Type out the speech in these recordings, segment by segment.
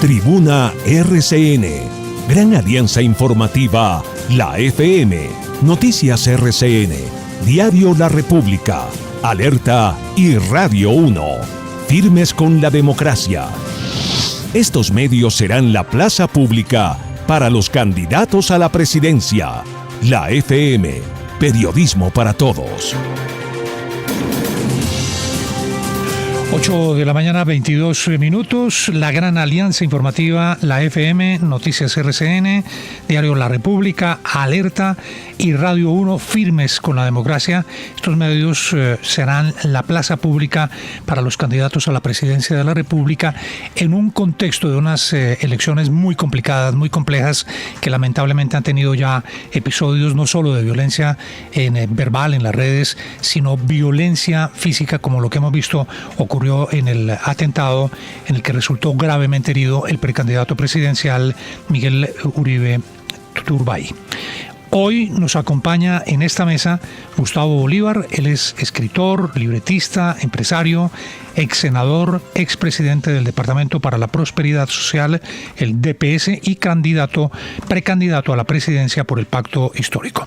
Tribuna RCN, Gran Alianza Informativa, la FM, Noticias RCN, Diario La República, Alerta y Radio 1. Firmes con la democracia. Estos medios serán la plaza pública para los candidatos a la presidencia. La FM, periodismo para todos. 8 de la mañana, 22 minutos. La Gran Alianza Informativa, la FM, Noticias RCN, Diario La República, Alerta y Radio 1, firmes con la democracia. Estos medios serán la plaza pública para los candidatos a la presidencia de la República en un contexto de unas elecciones muy complicadas, muy complejas, que lamentablemente han tenido ya episodios no solo de violencia verbal en las redes, sino violencia física, como lo que hemos visto ocurrió en el atentado en el que resultó gravemente herido el precandidato presidencial Miguel Uribe Turbay. Hoy nos acompaña en esta mesa Gustavo Bolívar. Él es escritor, libretista, empresario, ex senador, ex presidente del Departamento para la Prosperidad Social, el DPS, y precandidato a la presidencia por el Pacto Histórico.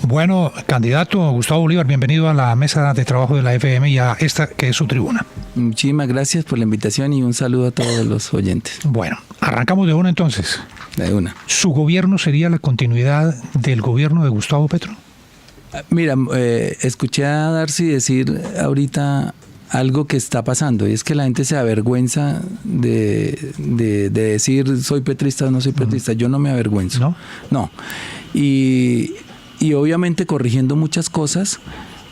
Bueno, candidato Gustavo Bolívar, bienvenido a la mesa de trabajo de la FM y a esta que es su tribuna. Muchísimas gracias por la invitación y un saludo a todos los oyentes. Bueno, arrancamos de una entonces. De una. ¿Su gobierno sería la continuidad del gobierno de Gustavo Petro? Mira, escuché a Darcy decir ahorita algo que está pasando, y es que la gente se avergüenza de decir soy petrista o no soy petrista. Yo no me avergüenzo. No. Y obviamente corrigiendo muchas cosas,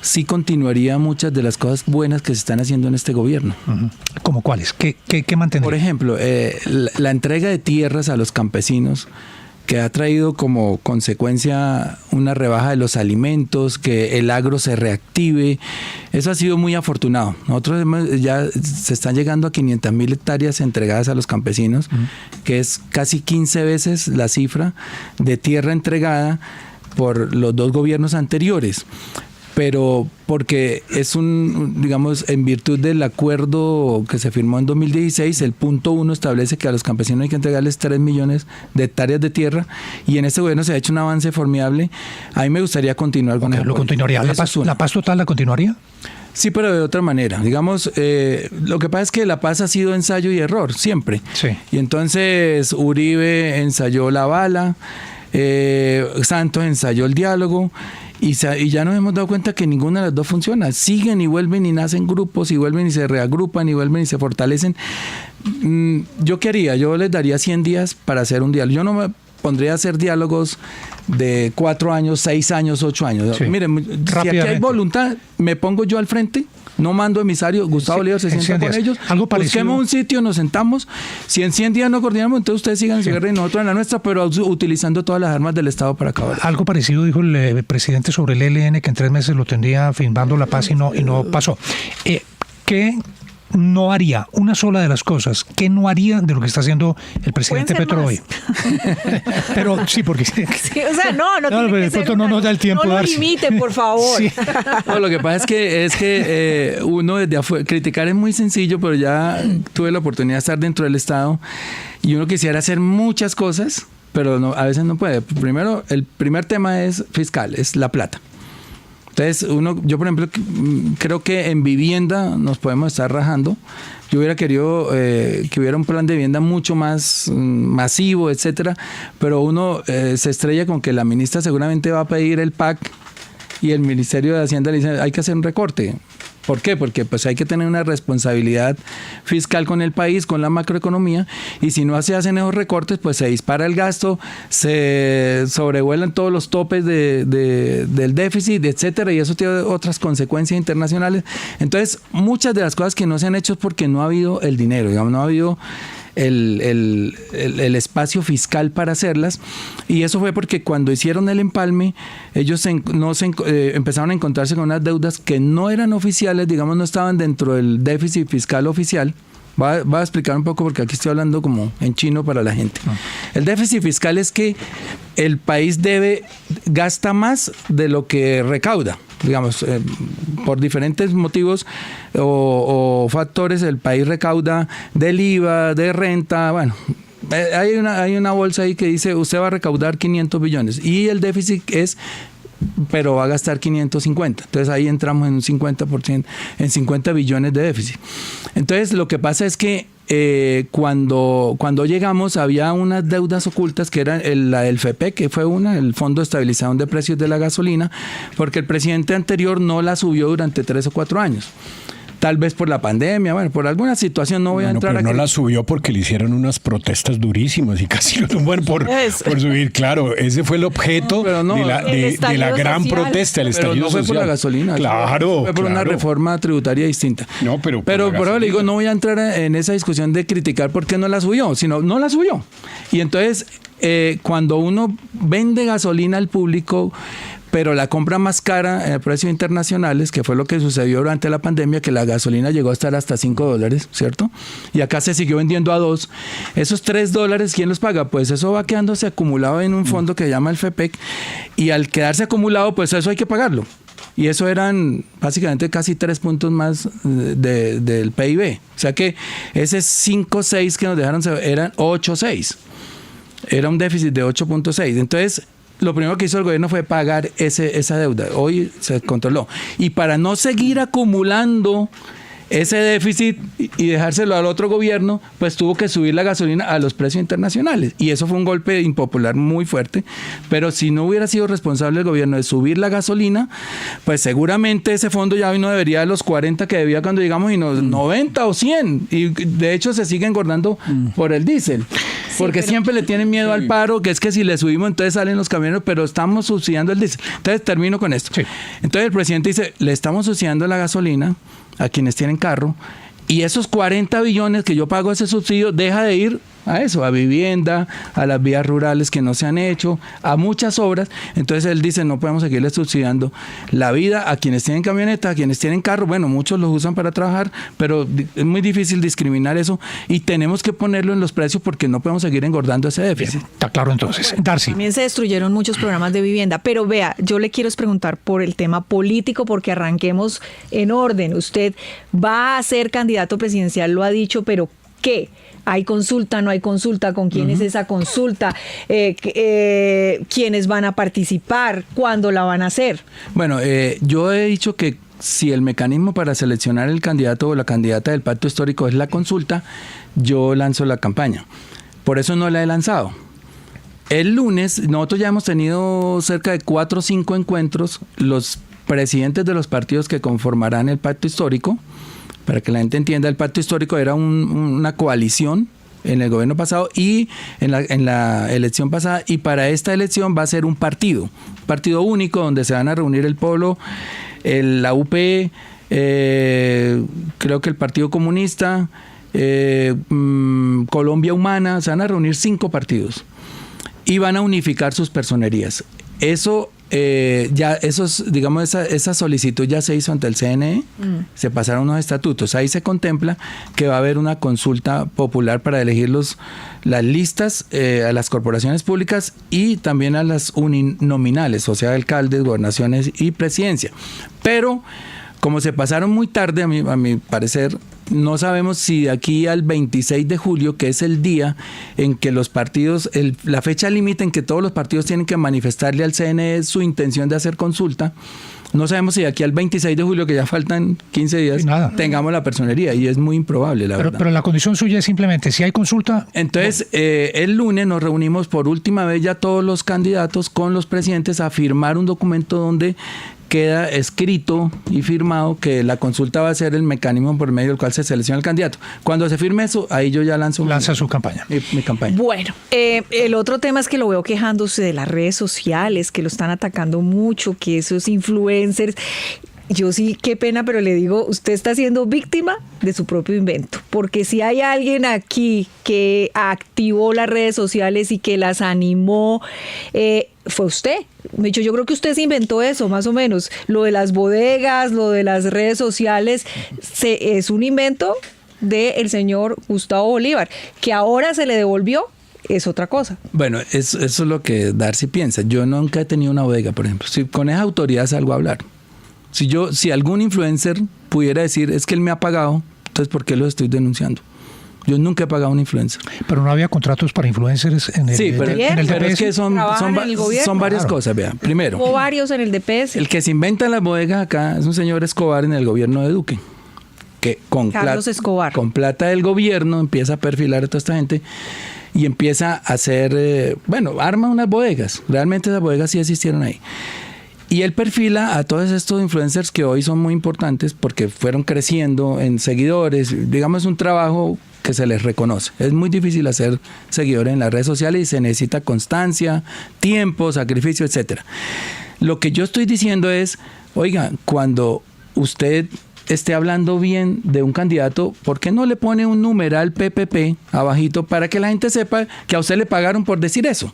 sí continuaría muchas de las cosas buenas que se están haciendo en este gobierno. ¿Cómo cuáles? ¿Qué mantendría? Por ejemplo, la entrega de tierras a los campesinos, que ha traído como consecuencia una rebaja de los alimentos, que el agro se reactive. Eso ha sido muy afortunado. Nosotros ya se están llegando a 500.000 hectáreas entregadas a los campesinos, que es casi 15 veces la cifra de tierra entregada por los dos gobiernos anteriores. Pero porque es digamos, en virtud del acuerdo que se firmó en 2016, el punto 1 establece que a los campesinos hay que entregarles 3 millones de hectáreas de tierra, y en este gobierno se ha hecho un avance formidable. A mí me gustaría continuar con eso. ¿Lo continuaría? ¿La paz total la continuaría? Sí, pero de otra manera. Digamos, lo que pasa es que la paz ha sido ensayo y error, siempre. Sí. Y entonces Uribe ensayó la bala, Santos ensayó el diálogo, y ya nos hemos dado cuenta que ninguna de las dos funciona. Siguen y vuelven y nacen grupos, y vuelven y se reagrupan, y vuelven y se fortalecen. ¿Yo qué haría? Yo les daría 100 días para hacer un diálogo. Yo no me pondría a hacer diálogos de 4 años, 6 años, 8 años. Sí. Miren, si aquí hay voluntad, me pongo yo al frente. No mando emisario, Gustavo Bolívar se sienta con ellos. Busquemos un sitio, nos sentamos. Si en 100 días no coordinamos, entonces ustedes sigan en su guerra y nosotros en la nuestra, pero utilizando todas las armas del Estado para acabar. Algo parecido dijo el presidente sobre el ELN, que en 3 meses lo tendría firmando la paz y no pasó. ¿Qué no haría? Una sola de las cosas. ¿Qué no haría de lo que está haciendo el presidente Petro hoy? Pero sí, porque... Sí, o sea, no tiene que ser no nos da el tiempo. No lo limite, por favor. Sí. No, lo que pasa es que uno desde afuera... Criticar es muy sencillo, pero ya tuve la oportunidad de estar dentro del Estado y uno quisiera hacer muchas cosas, pero a veces no puede. Primero, el primer tema es fiscal, es la plata. Entonces, yo por ejemplo, creo que en vivienda nos podemos estar rajando. Yo hubiera querido que hubiera un plan de vivienda mucho más masivo, etcétera, pero uno se estrella con que la ministra seguramente va a pedir el PAC y el Ministerio de Hacienda le dice hay que hacer un recorte. ¿Por qué? Porque pues hay que tener una responsabilidad fiscal con el país, con la macroeconomía, y si no se hacen esos recortes, pues se dispara el gasto, se sobrevuelan todos los topes del déficit, etcétera, y eso tiene otras consecuencias internacionales. Entonces, muchas de las cosas que no se han hecho es porque no ha habido el dinero, digamos, no ha habido el espacio fiscal para hacerlas, y eso fue porque cuando hicieron el empalme ellos empezaron a encontrarse con unas deudas que no eran oficiales, digamos, no estaban dentro del déficit fiscal oficial. Voy a explicar un poco porque aquí estoy hablando como en chino para la gente. El déficit fiscal es que el país gasta más de lo que recauda. digamos, por diferentes motivos o factores, el país recauda del IVA, de renta, bueno. Hay una bolsa ahí que dice, usted va a recaudar 500 billones y el déficit pero va a gastar 550. Entonces ahí entramos en un 50%, en 50 billones de déficit. Entonces lo que pasa es que cuando llegamos había unas deudas ocultas que eran la del FEPEC, que fue el Fondo de Estabilización de Precios de la Gasolina, porque el presidente anterior no la subió durante 3 o 4 años. Tal vez por la pandemia, bueno, por alguna situación no voy a entrar pero no la subió porque le hicieron unas protestas durísimas y casi lo tumban por subir. Claro, ese fue el objeto de la gran protesta, el estallido social. Pero no fue por la gasolina. Claro. Fue por una reforma tributaria distinta. No, pero por ahora le digo, no voy a entrar en esa discusión de criticar por qué no la subió, sino no la subió. Y entonces, cuando uno vende gasolina al público, pero la compra más cara a precios internacionales, que fue lo que sucedió durante la pandemia, que la gasolina llegó a estar hasta $5, ¿cierto? Y acá se siguió vendiendo a $2. Esos $3, ¿quién los paga? Pues eso va quedándose acumulado en un fondo que se llama el FEPEC, y al quedarse acumulado, pues eso hay que pagarlo. Y eso eran básicamente casi 3 puntos más del PIB. O sea que ese 5.6 que nos dejaron eran 8.6. Era un déficit de 8.6. Entonces, lo primero que hizo el gobierno fue pagar esa deuda. Hoy se controló. Y para no seguir acumulando ese déficit y dejárselo al otro gobierno, pues tuvo que subir la gasolina a los precios internacionales. Y eso fue un golpe impopular muy fuerte. Pero si no hubiera sido responsable el gobierno de subir la gasolina, pues seguramente ese fondo ya hoy no debería de los 40 que debía cuando llegamos, y 90 o 100. Y de hecho se sigue engordando por el diésel. Porque siempre le tienen miedo al paro, que es que si le subimos entonces salen los camioneros, pero estamos subsidiando el diésel. Entonces termino con esto. Sí. Entonces el presidente dice, le estamos subsidiando la gasolina a quienes tienen carro, y esos 40 billones que yo pago ese subsidio deja de ir a eso, a vivienda, a las vías rurales que no se han hecho, a muchas obras. Entonces él dice, no podemos seguirle subsidiando la vida a quienes tienen camioneta, a quienes tienen carro. Bueno, muchos los usan para trabajar, pero es muy difícil discriminar eso, y tenemos que ponerlo en los precios porque no podemos seguir engordando ese déficit. Está claro entonces. Darcy. También se destruyeron muchos programas de vivienda, pero vea, yo le quiero preguntar por el tema político, porque arranquemos en orden. Usted va a ser candidato presidencial, lo ha dicho, pero ¿qué? ¿Hay consulta? ¿No hay consulta? ¿Con quién es esa consulta? ¿Quiénes van a participar? ¿Cuándo la van a hacer? Bueno, yo he dicho que si el mecanismo para seleccionar el candidato o la candidata del pacto histórico es la consulta, yo lanzo la campaña. Por eso no la he lanzado. El lunes, nosotros ya hemos tenido cerca de 4 o 5 encuentros, los presidentes de los partidos que conformarán el pacto histórico. Para que la gente entienda, el pacto histórico era una coalición en el gobierno pasado y en la elección pasada, y para esta elección va a ser un partido único donde se van a reunir el Polo, la UP, creo que el Partido Comunista, Colombia Humana, se van a reunir 5 partidos y van a unificar sus personerías. Eso digamos, esa solicitud ya se hizo ante el CNE, se pasaron unos estatutos. Ahí se contempla que va a haber una consulta popular para elegir las listas a las corporaciones públicas y también a las uninominales, o sea, alcaldes, gobernaciones y presidencia. Pero como se pasaron muy tarde, a mi parecer, no sabemos si de aquí al 26 de julio, que es el día en que los partidos, la fecha límite en que todos los partidos tienen que manifestarle al CNE su intención de hacer consulta, no sabemos si de aquí al 26 de julio, que ya faltan 15 días, tengamos la personería, y es muy improbable, la verdad. Pero la condición suya es simplemente, si hay consulta... Entonces, el lunes nos reunimos por última vez ya todos los candidatos con los presidentes a firmar un documento donde queda escrito y firmado que la consulta va a ser el mecanismo por medio del cual se selecciona el candidato. Cuando se firme eso, ahí yo ya lanza su campaña. Mi campaña. Bueno, el otro tema es que lo veo quejándose de las redes sociales, que lo están atacando mucho, que esos influencers... Yo sí, qué pena, pero le digo, usted está siendo víctima de su propio invento, porque si hay alguien aquí que activó las redes sociales y que las animó, fue usted. De hecho, yo creo que usted se inventó eso, más o menos. Lo de las bodegas, lo de las redes sociales, es un invento del señor Gustavo Bolívar, que ahora se le devolvió. Es otra cosa. Bueno, eso es lo que Darcy piensa. Yo nunca he tenido una bodega, por ejemplo. Si con esa autoridad salgo a hablar. Si algún influencer pudiera decir, es que él me ha pagado, entonces ¿por qué lo estoy denunciando? Yo nunca he pagado a un influencer. Pero no había contratos para influencers en el Sí, pero es que son varias cosas. Vean, primero, hubo varios en el DPS. El que se inventa las bodegas acá es un señor Escobar en el gobierno de Duque, que con plata del gobierno empieza a perfilar a toda esta gente y empieza a hacer, arma unas bodegas. Realmente esas bodegas sí existieron ahí. Y él perfila a todos estos influencers que hoy son muy importantes porque fueron creciendo en seguidores. Digamos, un trabajo que se les reconoce. Es muy difícil hacer seguidores en las redes sociales y se necesita constancia, tiempo, sacrificio, etcétera. Lo que yo estoy diciendo es, oiga, cuando usted esté hablando bien de un candidato, ¿por qué no le pone un numeral PPP abajito para que la gente sepa que a usted le pagaron por decir eso?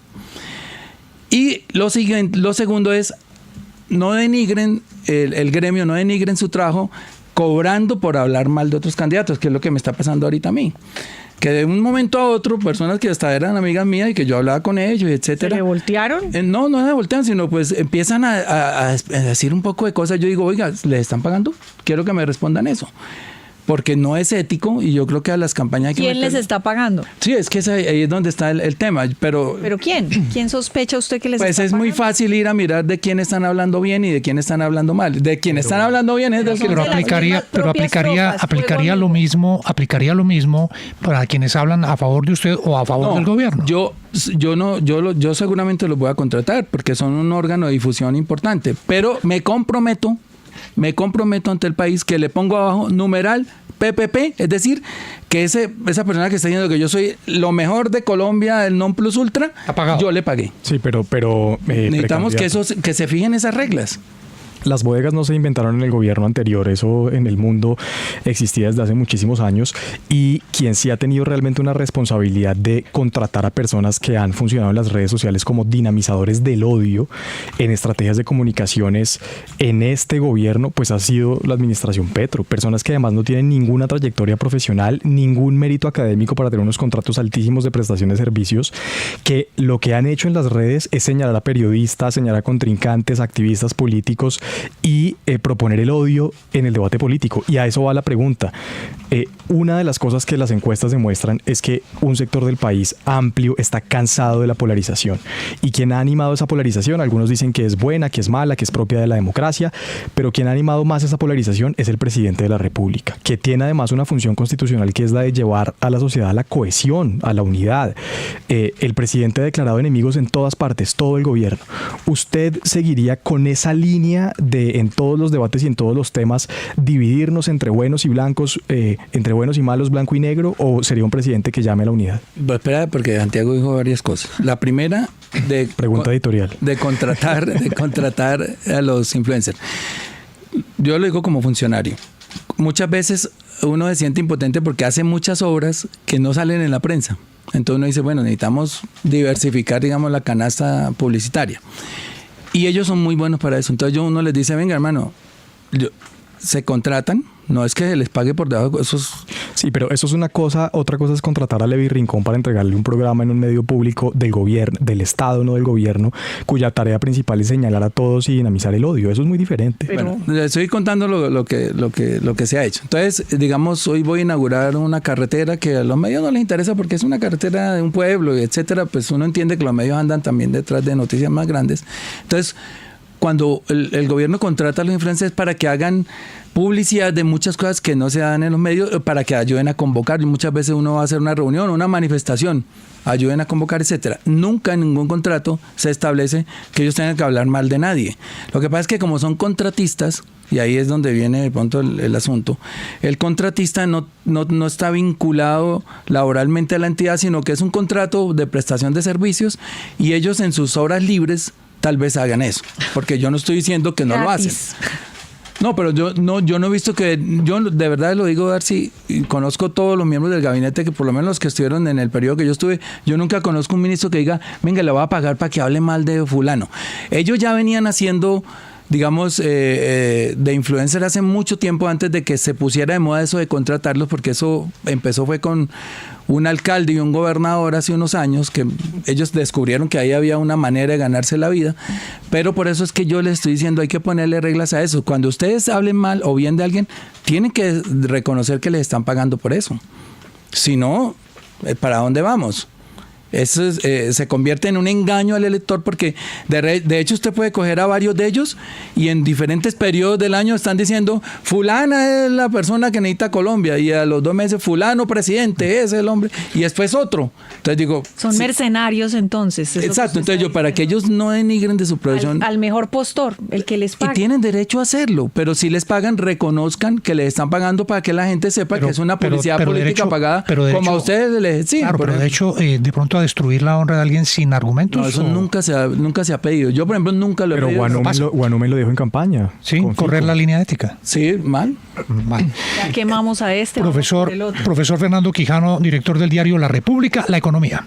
Y lo segundo es, no denigren el gremio, no denigren su trabajo cobrando por hablar mal de otros candidatos, que es lo que me está pasando ahorita a mí. Que de un momento a otro, personas que hasta eran amigas mías y que yo hablaba con ellos, etcétera. ¿Se le voltearon? No se voltean, sino pues empiezan a decir un poco de cosas. Yo digo, oiga, ¿les están pagando? Quiero que me respondan eso. Porque no es ético y yo creo que a las campañas hay que ¿Quién les está pagando? Sí, es que ahí es donde está el tema. ¿Pero quién? ¿Quién sospecha usted que les está pagando? Pues es muy fácil ir a mirar de quién están hablando bien y de quién están hablando mal. De quién están hablando bien es del que... aplicaría lo mismo para quienes hablan a favor de usted o a favor del gobierno. Yo seguramente los voy a contratar porque son un órgano de difusión importante, pero me comprometo ante el país que le pongo abajo numeral PPP, es decir, que esa persona que está diciendo que yo soy lo mejor de Colombia, el non plus ultra, yo le pagué. Sí, pero necesitamos que se fijen esas reglas. Las bodegas no se inventaron en el gobierno anterior, eso en el mundo existía desde hace muchísimos años, y quien sí ha tenido realmente una responsabilidad de contratar a personas que han funcionado en las redes sociales como dinamizadores del odio en estrategias de comunicaciones en este gobierno, pues ha sido la administración Petro, personas que además no tienen ninguna trayectoria profesional, ningún mérito académico para tener unos contratos altísimos de prestación de servicios, que lo que han hecho en las redes es señalar a periodistas, señalar a contrincantes, activistas políticos y proponer el odio en el debate político. Y a eso va la pregunta. Una de las cosas que las encuestas demuestran es que un sector del país amplio está cansado de la polarización. Y quien ha animado esa polarización, algunos dicen que es buena, que es mala, que es propia de la democracia, pero quien ha animado más esa polarización es el presidente de la República, que tiene además una función constitucional que es la de llevar a la sociedad a la cohesión, a la unidad. El presidente ha declarado enemigos en todas partes, todo el gobierno. ¿Usted seguiría con esa línea de en todos los debates y en todos los temas dividirnos entre buenos y blancos, entre buenos y malos, blanco y negro, o sería un presidente que llame a la unidad? Pues espera, porque Santiago dijo varias cosas. La primera, pregunta editorial, de contratar a los influencers. Yo lo digo como funcionario. Muchas veces uno se siente impotente porque hace muchas obras que no salen en la prensa. Entonces uno dice, bueno, necesitamos diversificar, digamos, la canasta publicitaria. Y ellos son muy buenos para eso. Entonces uno les dice, venga, hermano, se contratan, no es que les pague por debajo. Sí, pero eso es una cosa. Otra cosa es contratar a Levi Rincón para entregarle un programa en un medio público del gobierno, del Estado, no del gobierno, cuya tarea principal es señalar a todos y dinamizar el odio. Eso es muy diferente. Bueno, les estoy contando lo que se ha hecho. Entonces, digamos, hoy voy a inaugurar una carretera que a los medios no les interesa porque es una carretera de un pueblo, etcétera. Pues uno entiende que los medios andan también detrás de noticias más grandes. Entonces, cuando el gobierno contrata a los influencers para que hagan publicidad de muchas cosas que no se dan en los medios, para que ayuden a convocar. Y muchas veces uno va a hacer una reunión, una manifestación, ayuden a convocar, etcétera. Nunca en ningún contrato se establece que ellos tengan que hablar mal de nadie. Lo que pasa es que como son contratistas, y ahí es donde viene de pronto el asunto, el contratista no está vinculado laboralmente a la entidad, sino que es un contrato de prestación de servicios y ellos en sus horas libres tal vez hagan eso, porque yo no estoy diciendo que no lo hacen. No, pero yo no he visto que, yo de verdad lo digo, Darcy, conozco todos los miembros del gabinete, que por lo menos los que estuvieron en el periodo que yo estuve, yo nunca conozco un ministro que diga, venga, le voy a pagar para que hable mal de fulano. Ellos ya venían haciendo digamos, de influencer hace mucho tiempo antes de que se pusiera de moda eso de contratarlos, porque eso empezó fue con un alcalde y un gobernador hace unos años, que ellos descubrieron que ahí había una manera de ganarse la vida, pero por eso es que yo les estoy diciendo, hay que ponerle reglas a eso. Cuando ustedes hablen mal o bien de alguien, tienen que reconocer que les están pagando por eso. Si no, ¿para dónde vamos? Eso se convierte en un engaño al elector, porque de hecho usted puede coger a varios de ellos y en diferentes periodos del año están diciendo fulana es la persona que necesita Colombia, y a los 2 meses fulano presidente es el hombre, y después otro. Entonces digo, son mercenarios entonces. Exacto, entonces yo, para que ellos no denigren de su profesión al mejor postor, el que les paga. Y tienen derecho a hacerlo, pero si les pagan, reconozcan que les están pagando para que la gente sepa que es una publicidad política derecho, pagada, como a ustedes les exigen. Claro, pero de hecho, de pronto destruir la honra de alguien sin argumentos. No, eso nunca se ha pedido. Yo, por ejemplo, nunca lo he pedido. Pero Guanome lo dijo en campaña. Sí, correr la línea ética. Sí, mal. Ya quemamos a Profesor Fernando Quijano, director del diario La República, La Economía.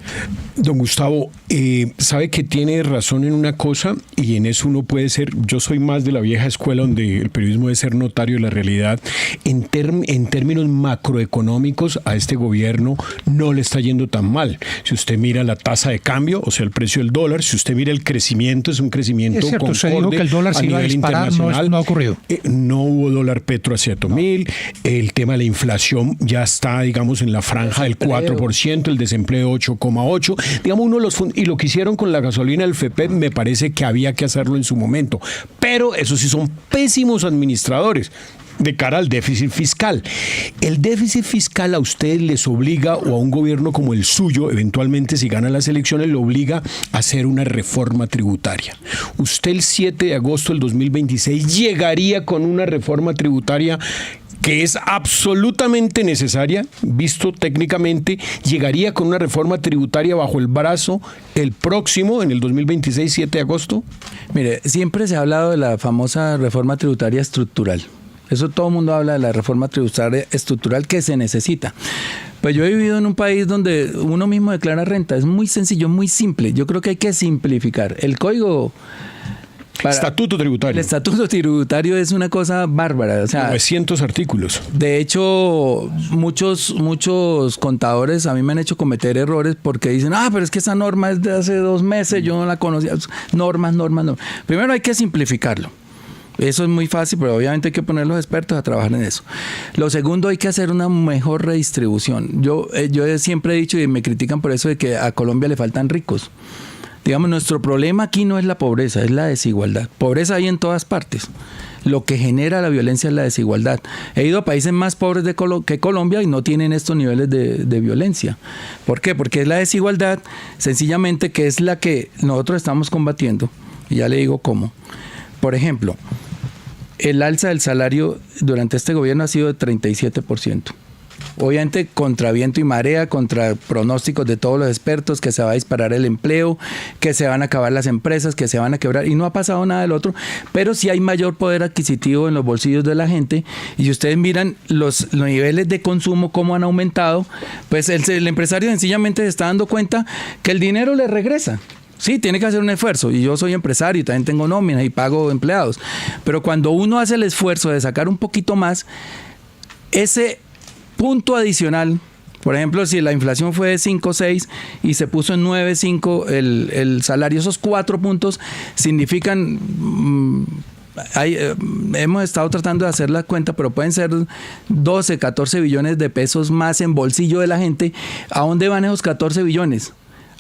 Don Gustavo, sabe que tiene razón en una cosa, y en eso uno puede ser, yo soy más de la vieja escuela donde el periodismo debe ser notario de la realidad. En términos macroeconómicos, a este gobierno no le está yendo tan mal. Si usted mira la tasa de cambio, o sea, el precio del dólar, si usted mira el crecimiento, es un crecimiento concorde. Es cierto, se dijo que el dólar se iba a disparar, no ha ocurrido. No hubo dólar petro a 7.000, el tema de la inflación ya está, digamos, en la franja del 4%, el desempleo 8,8%, digamos, y lo que hicieron con la gasolina del FEPED me parece que había que hacerlo en su momento, pero eso sí son pésimos administradores de cara al déficit fiscal. El déficit fiscal a ustedes les obliga, o a un gobierno como el suyo, eventualmente si gana las elecciones, le obliga a hacer una reforma tributaria. Usted el 7 de agosto del 2026 llegaría con una reforma tributaria que es absolutamente necesaria, visto técnicamente, llegaría con una reforma tributaria bajo el brazo el próximo, en el 2026, 7 de agosto. Mire, siempre se ha hablado de la famosa reforma tributaria estructural. Eso todo el mundo habla de la reforma tributaria estructural que se necesita. Pues yo he vivido en un país donde uno mismo declara renta. Es muy sencillo, muy simple. Yo creo que hay que simplificar. El código... Estatuto tributario. El estatuto tributario es una cosa bárbara. O sea, 900 artículos. De hecho, muchos contadores a mí me han hecho cometer errores porque dicen, pero es que esa norma es de hace 2 meses, yo no la conocía. Normas. Primero hay que simplificarlo. Eso es muy fácil, pero obviamente hay que poner los expertos a trabajar en eso. Lo segundo, hay que hacer una mejor redistribución. Yo siempre he dicho, y me critican por eso, de que a Colombia le faltan ricos. Digamos, nuestro problema aquí no es la pobreza, es la desigualdad. Pobreza hay en todas partes. Lo que genera la violencia es la desigualdad. He ido a países más pobres que Colombia y no tienen estos niveles de violencia. ¿Por qué? Porque es la desigualdad, sencillamente, que es la que nosotros estamos combatiendo. Y ya le digo cómo. Por ejemplo, el alza del salario durante este gobierno ha sido de 37%. Obviamente contra viento y marea, contra pronósticos de todos los expertos, que se va a disparar el empleo, que se van a acabar las empresas, que se van a quebrar, y no ha pasado nada del otro, pero sí hay mayor poder adquisitivo en los bolsillos de la gente, y si ustedes miran los niveles de consumo, cómo han aumentado, pues el empresario sencillamente se está dando cuenta que el dinero le regresa. Sí, tiene que hacer un esfuerzo, y yo soy empresario y también tengo nóminas y pago empleados, pero cuando uno hace el esfuerzo de sacar un poquito más, ese punto adicional, por ejemplo, si la inflación fue de 5,6 y se puso en 9,5 el salario, esos 4 puntos significan... hemos estado tratando de hacer la cuenta, pero pueden ser 12, 14 billones de pesos más en bolsillo de la gente. ¿A dónde van esos 14 billones?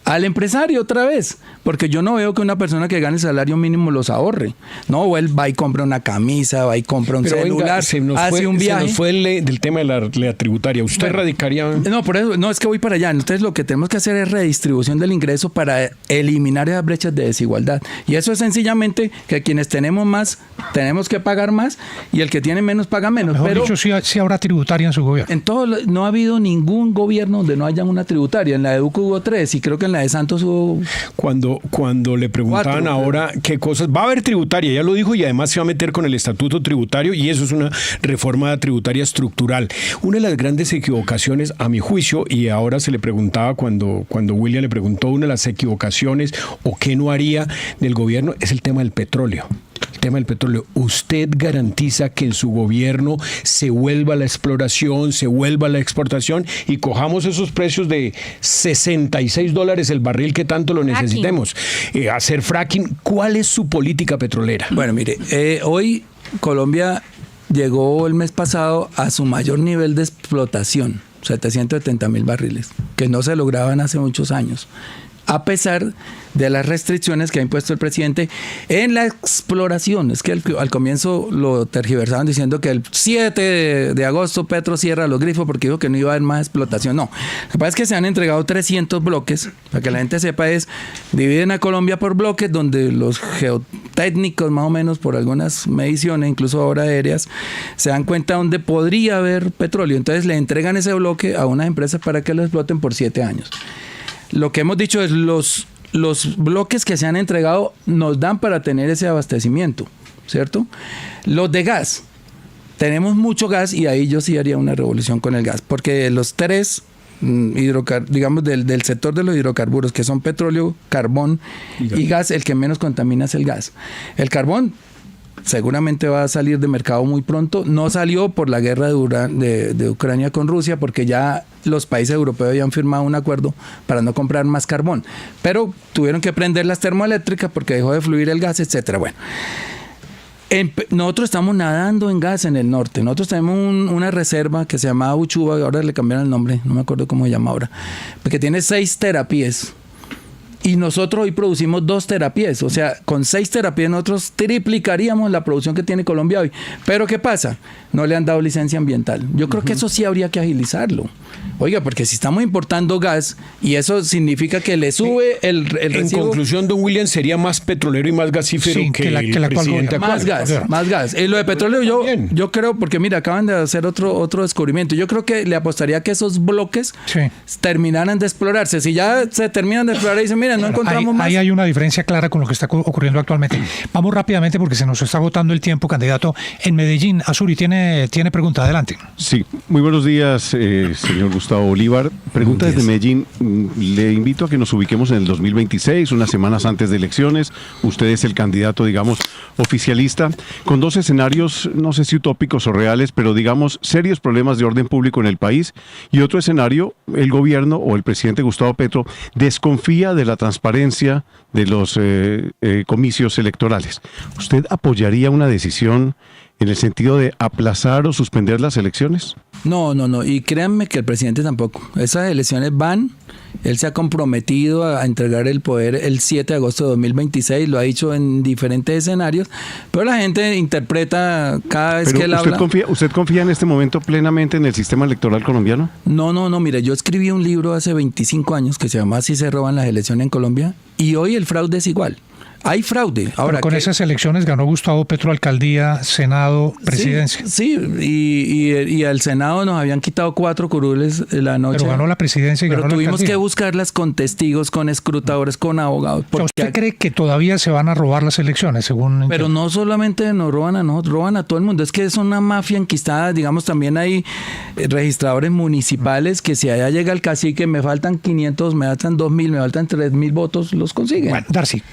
Al empresario otra vez, porque yo no veo que una persona que gane el salario mínimo los ahorre. No, él va y compra una camisa, va y compra un celular, hace un viaje. Se nos fue del tema de la tributaria. ¿Usted radicaría? No, por eso, no, es que voy para allá. Entonces lo que tenemos que hacer es redistribución del ingreso para eliminar esas brechas de desigualdad. Y eso es sencillamente que quienes tenemos más, tenemos que pagar más, y el que tiene menos paga menos. Mejor pero dicho, sí habrá tributaria en su gobierno. No ha habido ningún gobierno donde no haya una tributaria. En la de Duque hubo 3, y creo que en la de Santos hubo... Cuando le preguntaban 4, ahora qué cosas, va a haber tributaria, ya lo dijo, y además se va a meter con el estatuto tributario, y eso es una reforma tributaria estructural. Una de las grandes equivocaciones, a mi juicio, y ahora se le preguntaba cuando William le preguntó, una de las equivocaciones o qué no haría del gobierno, es el tema del petróleo. El tema del petróleo, ¿usted garantiza que en su gobierno se vuelva la exploración, se vuelva la exportación y cojamos esos precios de $66 el barril que tanto lo necesitemos? Hacer fracking, ¿cuál es su política petrolera? Bueno, mire, hoy Colombia llegó el mes pasado a su mayor nivel de explotación, 770.000 barriles, que no se lograban hace muchos años, a pesar de las restricciones que ha impuesto el presidente en la exploración. Es que al comienzo lo tergiversaban diciendo que el 7 de agosto Petro cierra los grifos porque dijo que no iba a haber más explotación. No, lo que pasa es que se han entregado 300 bloques, para que la gente sepa, dividen a Colombia por bloques donde los geotécnicos, más o menos por algunas mediciones, incluso ahora aéreas, se dan cuenta donde podría haber petróleo. Entonces le entregan ese bloque a unas empresas para que lo exploten por 7 años. Lo que hemos dicho es los bloques que se han entregado nos dan para tener ese abastecimiento, ¿cierto? Los de gas, tenemos mucho gas y ahí yo sí haría una revolución con el gas, porque los tres digamos del sector de los hidrocarburos, que son petróleo, carbón y gas, el que menos contamina es el gas. El carbón seguramente va a salir de mercado muy pronto. No salió por la guerra de Ucrania con Rusia, porque ya los países europeos habían firmado un acuerdo para no comprar más carbón, pero tuvieron que prender las termoeléctricas porque dejó de fluir el gas, etcétera. Bueno, nosotros estamos nadando en gas en el norte. Nosotros tenemos una reserva que se llamaba Uchuva, ahora le cambiaron el nombre, no me acuerdo cómo se llama ahora, porque tiene 6 terapiés. Y nosotros hoy producimos 2 terapiés, o sea, con 6 terapiés nosotros triplicaríamos la producción que tiene Colombia hoy. Pero ¿qué pasa? No le han dado licencia ambiental. Yo creo que eso sí habría que agilizarlo. Oiga, porque si estamos importando gas y eso significa que le sube el recibo. En conclusión, don William, sería más petrolero y más gasífero que la presidente actual. Más gas. Y lo de petróleo yo creo, porque mira, acaban de hacer otro descubrimiento. Yo creo que le apostaría que esos bloques terminaran de explorarse. Si ya se terminan de explorar y dicen, mira, no encontramos más. Ahí hay una diferencia clara con lo que está ocurriendo actualmente. Vamos rápidamente porque se nos está agotando el tiempo, candidato. En Medellín, Azuri tiene pregunta, adelante. Sí, muy buenos días, señor Gustavo Bolívar. Pregunta desde Medellín. Le invito a que nos ubiquemos en el 2026, unas semanas antes de elecciones. Usted es el candidato, digamos, oficialista, con 2 escenarios, no sé si utópicos o reales, pero digamos, serios problemas de orden público en el país. Y otro escenario, el gobierno o el presidente Gustavo Petro desconfía de la transparencia de los comicios electorales. ¿Usted apoyaría una decisión en el sentido de aplazar o suspender las elecciones? No, y créanme que el presidente tampoco. Esas elecciones van, él se ha comprometido a entregar el poder el 7 de agosto de 2026, lo ha dicho en diferentes escenarios, pero la gente interpreta cada vez que él habla. ¿Usted confía en este momento plenamente en el sistema electoral colombiano? No, mire, yo escribí un libro hace 25 años que se llama Así se roban las elecciones en Colombia, y hoy el fraude es igual. Hay fraude. Ahora, pero con esas elecciones ganó Gustavo Petro alcaldía, Senado, presidencia. Sí, y al Senado nos habían quitado 4 curules la noche. Pero ganó la presidencia y ganó la alcaldía. Pero tuvimos que buscarlas con testigos, con escrutadores, con abogados. O sea, ¿usted cree que todavía se van a robar las elecciones? Pero no solamente nos roban a nosotros, roban a todo el mundo. Es que es una mafia enquistada. Digamos, también hay registradores municipales que si allá llega el cacique, me faltan 500, me faltan 2.000, me faltan 3.000 votos, los consiguen. Bueno, Darcy.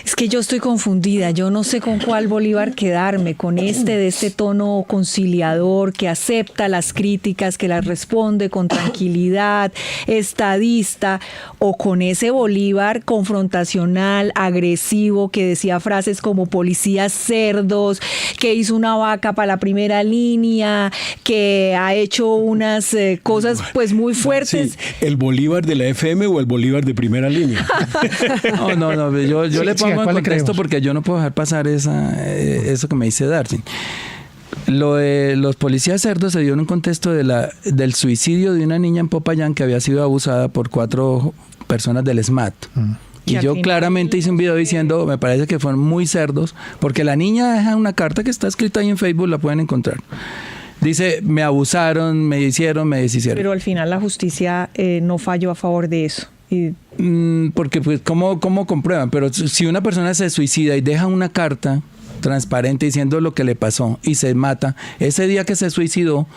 Es que yo estoy confundida, yo no sé con cuál Bolívar quedarme, de este tono conciliador que acepta las críticas, que las responde con tranquilidad, estadista, o con ese Bolívar confrontacional, agresivo, que decía frases como policías cerdos, que hizo una vaca para la primera línea, que ha hecho unas cosas pues muy fuertes. Sí. ¿El Bolívar de la FM o el Bolívar de primera línea? No, yo le pongo en contexto porque yo no puedo dejar pasar eso que me dice Darcy. Lo de los policías cerdos se dio en un contexto del suicidio de una niña en Popayán que había sido abusada por 4 personas del SMAT. Y yo claramente hice un video diciendo, me parece que fueron muy cerdos, porque la niña deja una carta que está escrita ahí en Facebook, la pueden encontrar. Dice, me abusaron, me hicieron, me deshicieron. Pero al final la justicia no falló a favor de eso. Porque pues ¿cómo comprueban? Pero si una persona se suicida y deja una carta transparente diciendo lo que le pasó y se mata, ese día que se suicidó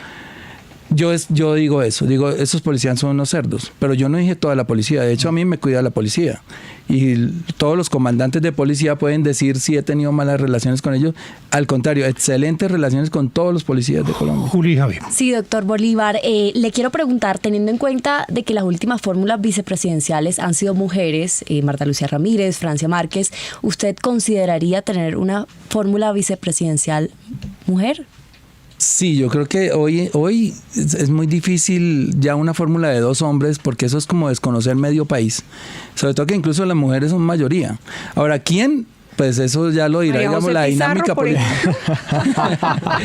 Yo digo eso, digo, esos policías son unos cerdos, pero yo no dije toda la policía, de hecho a mí me cuida la policía y todos los comandantes de policía pueden decir si he tenido malas relaciones con ellos, al contrario, excelentes relaciones con todos los policías de Colombia. Juli y Javi. Sí, doctor Bolívar, le quiero preguntar, teniendo en cuenta de que las últimas fórmulas vicepresidenciales han sido mujeres, Marta Lucía Ramírez, Francia Márquez, ¿usted consideraría tener una fórmula vicepresidencial mujer? Sí, yo creo que hoy es muy difícil ya una fórmula de 2 hombres porque eso es como desconocer medio país. Sobre todo que incluso las mujeres son mayoría. Ahora, ¿quién? Pues eso ya lo dirá, digamos, la dinámica política.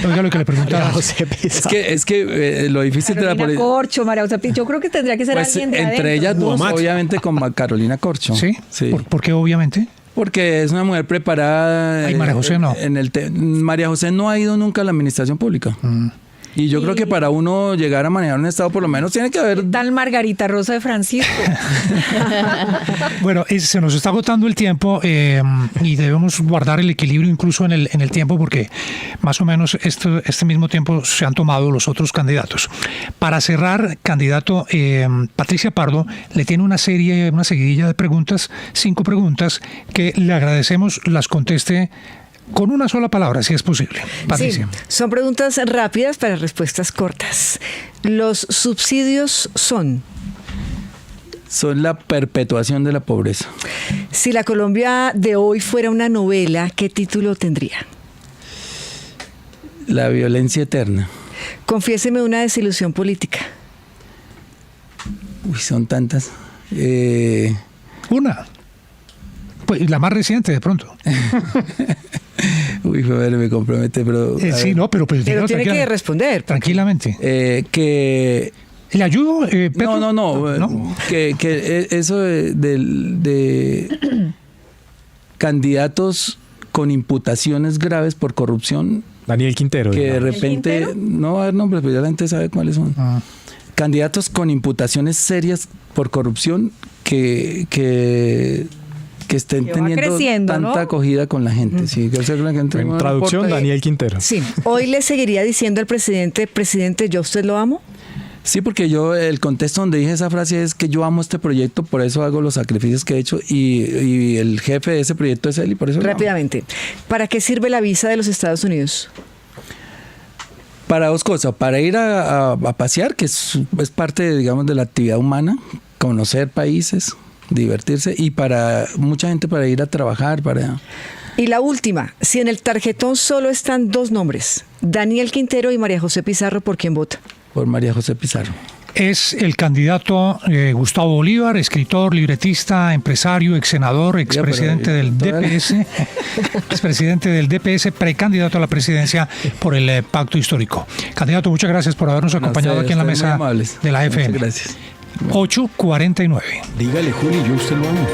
Oiga lo que le preguntaba. Es que lo difícil de la política... Corcho, María José Pizarro, yo creo que tendría que ser pues alguien de entre adentro. ellas dos, obviamente con Carolina Corcho. ¿Sí? Sí. ¿Por qué obviamente? Porque es una mujer preparada. Y María José no. María José no ha ido nunca a la administración pública. Y yo creo que para uno llegar a manejar un Estado, por lo menos tiene que haber... Tal Margarita Rosa de Francisco. Bueno, se nos está agotando el tiempo y debemos guardar el equilibrio incluso en el tiempo porque más o menos este mismo tiempo se han tomado los otros candidatos. Para cerrar, candidato, Patricia Pardo le tiene una seguidilla de preguntas, 5 preguntas que le agradecemos las conteste con una sola palabra, si es posible. Patricia. Sí, son preguntas rápidas para respuestas cortas. ¿Los subsidios son? Son la perpetuación de la pobreza. Si la Colombia de hoy fuera una novela, ¿qué título tendría? La violencia eterna. Confiéseme una desilusión política. Uy, son tantas. Una. Pues la más reciente, de pronto. Uy, joder, me compromete, pero... sí, no, pero tiene que responder. Tranquilamente. Que... ¿Le ayudo, Petro? No. Que eso de candidatos con imputaciones graves por corrupción... Daniel Quintero. Que de repente... No va a haber nombres, pero ya la gente sabe cuáles son. Candidatos con imputaciones serias por corrupción que estén teniendo tanta acogida con la gente. Sí, que la gente en traducción, Daniel Quintero. Sí. ¿Hoy le seguiría diciendo al presidente, ¿yo a usted lo amo? Sí, porque el contexto donde dije esa frase es que yo amo este proyecto, por eso hago los sacrificios que he hecho y el jefe de ese proyecto es él y por eso Rápidamente, ¿para qué sirve la visa de los Estados Unidos? Para 2 cosas, para ir a pasear, que es parte, digamos, de la actividad humana, conocer países, divertirse, y para mucha gente para ir a trabajar, Y la última, si en el tarjetón solo están 2 nombres, Daniel Quintero y María José Pizarro, ¿por quién vota? Por María José Pizarro. Es el candidato Gustavo Bolívar, escritor, libretista, empresario, ex senador, expresidente del DPS, expresidente del DPS, precandidato a la presidencia por el Pacto Histórico. Candidato, muchas gracias por habernos acompañado aquí en la mesa de la FM. Muchas gracias. 8:49. Dígale, Juli, yo usted lo amo.